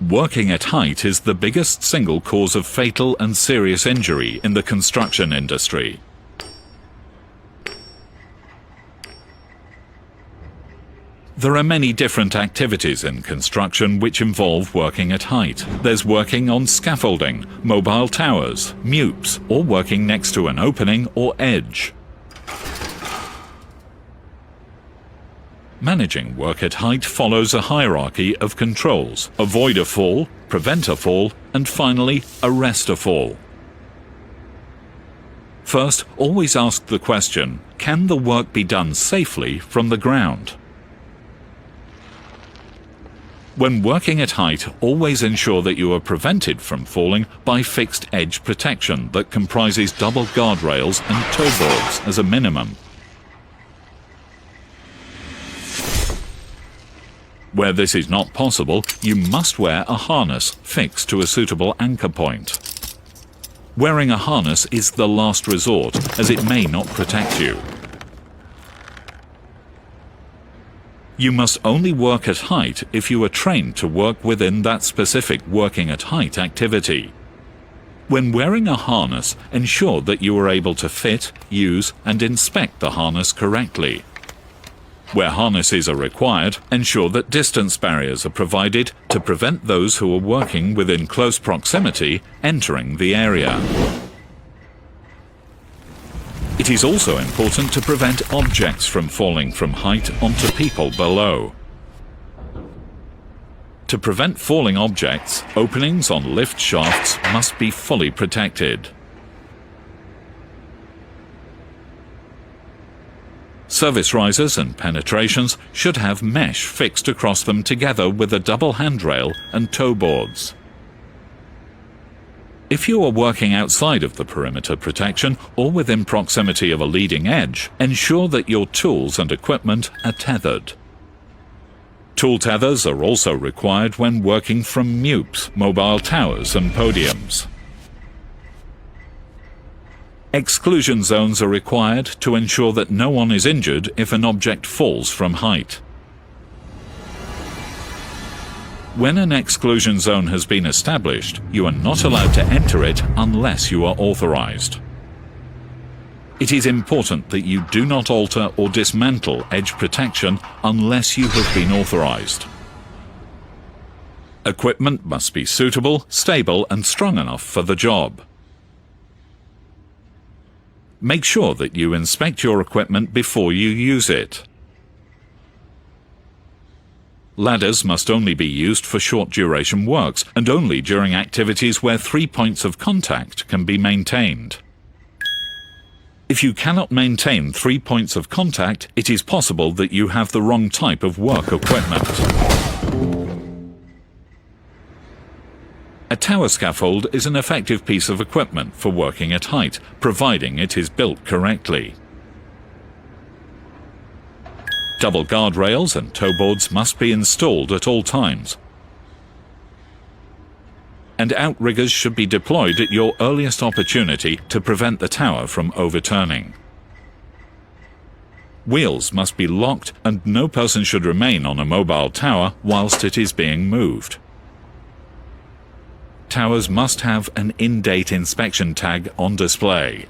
Working at height is the biggest single cause of fatal and serious injury in the construction industry. There are many different activities in construction which involve working at height. There's working on scaffolding, mobile towers, MEWPs, or working next to an opening or edge. Managing work at height follows a hierarchy of controls: avoid a fall, prevent a fall, and finally, arrest a fall. First, always ask the question, can the work be done safely from the ground? When working at height, always ensure that you are prevented from falling by fixed edge protection that comprises double guardrails and toe boards as a minimum. Where this is not possible, you must wear a harness fixed to a suitable anchor point. Wearing a harness is the last resort, as it may not protect you. You must only work at height if you are trained to work within that specific working at height activity. When wearing a harness, ensure that you are able to fit, use, and inspect the harness correctly. Where harnesses are required, ensure that distance barriers are provided to prevent those who are working within close proximity entering the area. It is also important to prevent objects from falling from height onto people below. To prevent falling objects, openings on lift shafts must be fully protected. Service risers and penetrations should have mesh fixed across them together with a double handrail and toe boards. If you are working outside of the perimeter protection or within proximity of a leading edge, ensure that your tools and equipment are tethered. Tool tethers are also required when working from MEWPs, mobile towers and podiums. Exclusion zones are required to ensure that no one is injured if an object falls from height. When an exclusion zone has been established, you are not allowed to enter it unless you are authorized. It is important that you do not alter or dismantle edge protection unless you have been authorized. Equipment must be suitable, stable, and strong enough for the job. Make sure that you inspect your equipment before you use it. Ladders must only be used for short-duration works and only during activities where 3 points of contact can be maintained. If you cannot maintain 3 points of contact, it is possible that you have the wrong type of work equipment. A tower scaffold is an effective piece of equipment for working at height, providing it is built correctly. Double guardrails and toe boards must be installed at all times. And outriggers should be deployed at your earliest opportunity to prevent the tower from overturning. Wheels must be locked and no person should remain on a mobile tower whilst it is being moved. Towers must have an in-date inspection tag on display.